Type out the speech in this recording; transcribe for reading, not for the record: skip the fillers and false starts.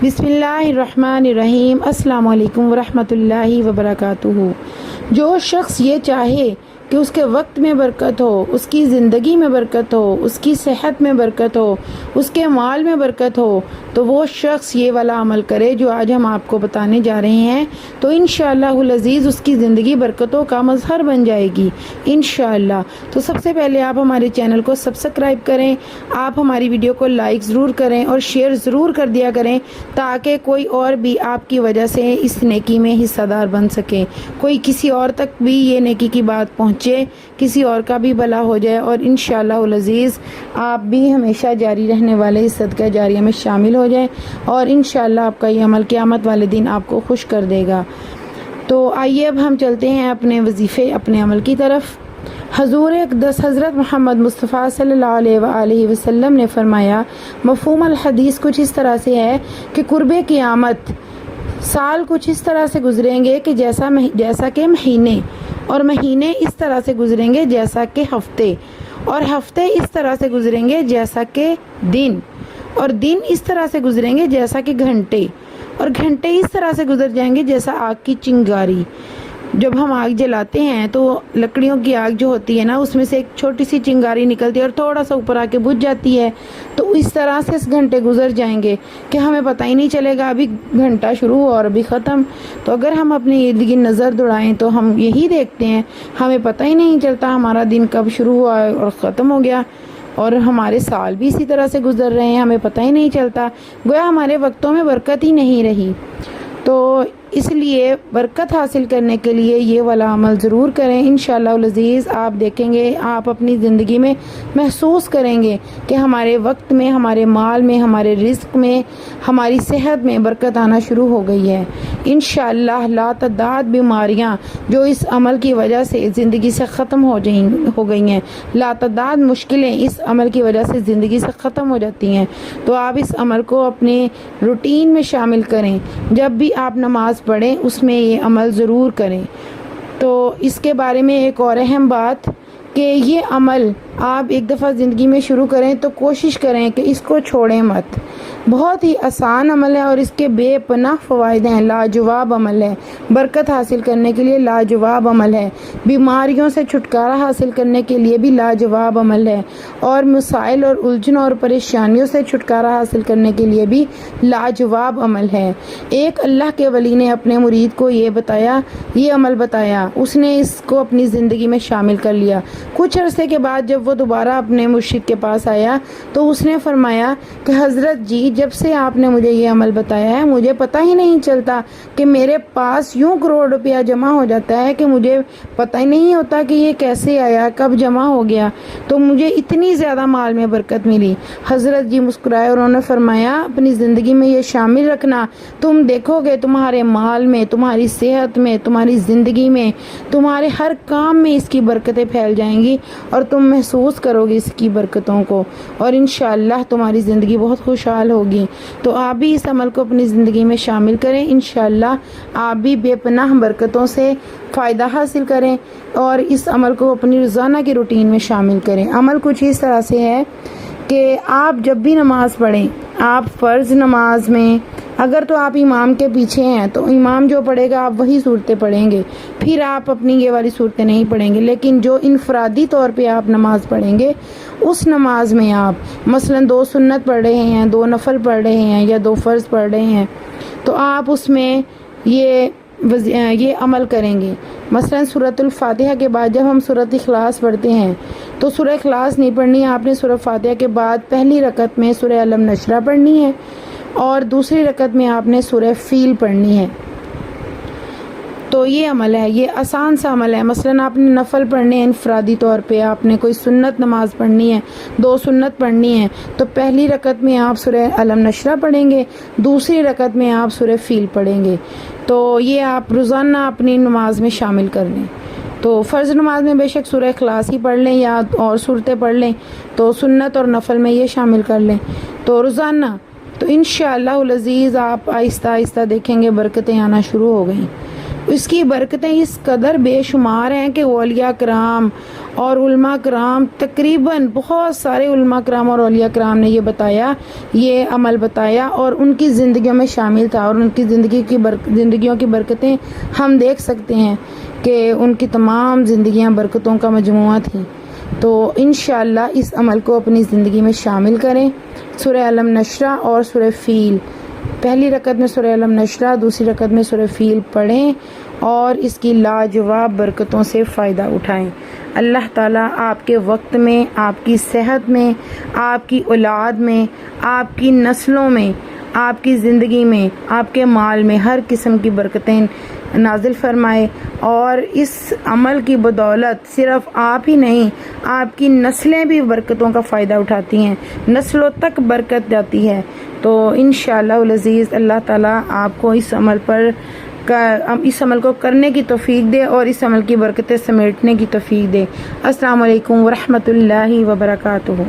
بسم اللہ الرحمن الرحیم۔ السلام علیکم ورحمۃ اللہ وبرکاتہ۔ جو شخص یہ چاہے کہ اس کے وقت میں برکت ہو، اس کی زندگی میں برکت ہو، اس کی صحت میں برکت ہو، اس کے مال میں برکت ہو، تو وہ شخص یہ والا عمل کرے جو آج ہم آپ کو بتانے جا رہے ہیں، تو انشاءاللہ العزیز اس کی زندگی برکتوں کا مظہر بن جائے گی انشاءاللہ۔ تو سب سے پہلے آپ ہمارے چینل کو سبسکرائب کریں، آپ ہماری ویڈیو کو لائک ضرور کریں اور شیئر ضرور کر دیا کریں تاکہ کوئی اور بھی آپ کی وجہ سے اس نیکی میں حصہ دار بن سکے، کوئی کسی اور تک بھی یہ نیکی کی بات پہنچے، کسی اور کا بھی بھلا ہو جائے، اور انشاءاللہ العزیز آپ بھی ہمیشہ جاری رہنے والے اس صدقہ جاریہ میں شامل ہو جائیں، اور انشاءاللہ آپ کا یہ عمل قیامت والے دن آپ کو خوش کر دے گا۔ تو آئیے اب ہم چلتے ہیں اپنے وظیفے، اپنے عمل کی طرف۔ حضور اقدس حضرت محمد مصطفیٰ صلی اللہ علیہ وآلہ وسلم نے فرمایا، مفہوم الحدیث کچھ اس طرح سے ہے کہ قرب قیامت سال کچھ اس طرح سے گزریں گے کہ جیسا کہ مہینے، اور مہینے اس طرح سے گزریں گے جیسا کہ ہفتے، اور ہفتے اس طرح سے گزریں گے جیسا کہ دن، اور دن اس طرح سے گزریں گے جیسا کہ گھنٹے، اور گھنٹے اس طرح سے گزر جائیں گے جیسا آگ کی چنگاری۔ جب ہم آگ جلاتے ہیں تو لکڑیوں کی آگ جو ہوتی ہے نا، اس میں سے ایک چھوٹی سی چنگاری نکلتی ہے اور تھوڑا سا اوپر آ کے بجھ جاتی ہے، تو اس طرح سے گھنٹے گزر جائیں گے کہ ہمیں پتہ ہی نہیں چلے گا ابھی گھنٹہ شروع ہوا اور ابھی ختم۔ تو اگر ہم اپنے ارد گرد نظر دوڑائیں تو ہم یہی دیکھتے ہیں، ہمیں پتہ ہی نہیں چلتا ہمارا دن کب شروع ہوا اور ختم ہو گیا، اور ہمارے سال بھی اسی طرح سے گزر رہے ہیں، ہمیں پتہ ہی نہیں چلتا، گویا ہمارے وقتوں میں برکت ہی نہیں رہی۔ تو اس لیے برکت حاصل کرنے کے لیے یہ والا عمل ضرور کریں انشاءاللہ العزیز۔ آپ دیکھیں گے، آپ اپنی زندگی میں محسوس کریں گے کہ ہمارے وقت میں، ہمارے مال میں، ہمارے رزق میں، ہماری صحت میں برکت آنا شروع ہو گئی ہے انشاءاللہ۔ لاتعداد بیماریاں جو اس عمل کی وجہ سے زندگی سے ختم ہو گئی ہیں، لاتعداد مشکلیں اس عمل کی وجہ سے زندگی سے ختم ہو جاتی ہیں۔ تو آپ اس عمل کو اپنے روٹین میں شامل کریں، جب بھی آپ نماز پڑھیں اس میں یہ عمل ضرور کریں۔ تو اس کے بارے میں ایک اور اہم بات کہ یہ عمل آپ ایک دفعہ زندگی میں شروع کریں تو کوشش کریں کہ اس کو چھوڑیں مت۔ بہت ہی آسان عمل ہے اور اس کے بے پناہ فوائد ہیں، لاجواب عمل ہے، برکت حاصل کرنے کے لیے لاجواب عمل ہے، بیماریوں سے چھٹکارا حاصل کرنے کے لیے بھی لاجواب عمل ہے، اور مسائل اور الجھنوں اور پریشانیوں سے چھٹکارا حاصل کرنے کے لیے بھی لاجواب عمل ہے۔ ایک اللہ کے ولی نے اپنے مرید کو یہ عمل بتایا، اس نے اس کو اپنی زندگی میں شامل کر لیا۔ کچھ عرصے کے بعد جب وہ دوبارہ اپنے مرشد کے پاس آیا تو اس نے فرمایا کہ حضرت جی، جب سے آپ نے مجھے یہ عمل بتایا ہے مجھے پتہ ہی نہیں چلتا کہ میرے پاس یوں کروڑ روپیہ جمع ہو جاتا ہے کہ مجھے پتہ ہی نہیں ہوتا کہ یہ کیسے آیا، کب جمع ہو گیا، تو مجھے اتنی زیادہ مال میں برکت ملی۔ حضرت جی مسکرائے اور انہوں نے فرمایا، اپنی زندگی میں یہ شامل رکھنا، تم دیکھو گے تمہارے مال میں، تمہاری صحت میں، تمہاری زندگی میں، تمہارے ہر کام میں اس کی برکتیں پھیل جائیں گی، اور تم محسوس کرو گے اس کی برکتوں کو، اور انشاءاللہ تمہاری زندگی بہت خوشحال ہوگی۔ تو آپ بھی اس عمل کو اپنی زندگی میں شامل کریں، انشاءاللہ آپ بھی بے پناہ برکتوں سے فائدہ حاصل کریں، اور اس عمل کو اپنی روزانہ کی روٹین میں شامل کریں۔ عمل کچھ اس طرح سے ہے کہ آپ جب بھی نماز پڑھیں، آپ فرض نماز میں اگر تو آپ امام کے پیچھے ہیں تو امام جو پڑھے گا آپ وہی صورتیں پڑھیں گے، پھر آپ اپنی یہ والی صورتیں نہیں پڑھیں گے، لیکن جو انفرادی طور پہ آپ نماز پڑھیں گے اس نماز میں آپ مثلا 2 سنت پڑھ رہے ہیں، 2 نفل پڑھ رہے ہیں، یا 2 فرض پڑھ رہے ہیں، تو آپ اس میں یہ عمل کریں گے۔ مثلا سورۃ الفاتحہ کے بعد جب ہم سورۃ اخلاص پڑھتے ہیں تو سورہ اخلاص نہیں پڑھنی ہے، آپ نے سورۃ فاتحہ کے بعد پہلی رکعت میں سورہ علم نشرہ پڑھنی ہے، اور دوسری رکعت میں آپ نے سورہ فیل پڑھنی ہے۔ تو یہ عمل ہے، یہ آسان سا عمل ہے۔ مثلا آپ نے نفل پڑھنے ہیں، انفرادی طور پہ آپ نے کوئی سنت نماز پڑھنی ہے، 2 سنت پڑھنی ہے، تو پہلی رکعت میں آپ سورہ علم نشرہ پڑھیں گے، دوسری رکعت میں آپ سورہ فیل پڑھیں گے۔ تو یہ آپ روزانہ اپنی نماز میں شامل کر لیں۔ تو فرض نماز میں بے شک سورہ اخلاص ہی پڑھ لیں یا اور صورتیں پڑھ لیں، تو سنت اور نفل میں یہ شامل کر لیں تو روزانہ، تو انشاءاللہ العزیز آپ آہستہ آہستہ دیکھیں گے برکتیں آنا شروع ہو گئیں۔ اس کی برکتیں اس قدر بے شمار ہیں کہ اولیاء کرام اور علماء کرام تقریباً بہت سارے علماء کرام اور اولیاء کرام نے یہ بتایا، یہ عمل بتایا اور ان کی زندگیوں میں شامل تھا، اور ان کی زندگیوں کی برکتیں ہم دیکھ سکتے ہیں کہ ان کی تمام زندگیاں برکتوں کا مجموعہ تھیں۔ تو انشاءاللہ اس عمل کو اپنی زندگی میں شامل کریں۔ سورہ علم نشرہ اور سورہ فیل، پہلی رکعت میں سورہ علم نشرہ، دوسری رکعت میں سورہ فیل پڑھیں اور اس کی لاجواب برکتوں سے فائدہ اٹھائیں۔ اللہ تعالیٰ آپ کے وقت میں، آپ کی صحت میں، آپ کی اولاد میں، آپ کی نسلوں میں، آپ کی زندگی میں، آپ کے مال میں ہر قسم کی برکتیں نازل فرمائے، اور اس عمل کی بدولت صرف آپ ہی نہیں، آپ کی نسلیں بھی برکتوں کا فائدہ اٹھاتی ہیں، نسلوں تک برکت جاتی ہے۔ تو انشاءاللہ العزیز اللہ تعالیٰ آپ کو اس عمل کو کرنے کی توفیق دے اور اس عمل کی برکتیں سمیٹنے کی توفیق دے۔ السلام علیکم ورحمۃ اللہ وبرکاتہ۔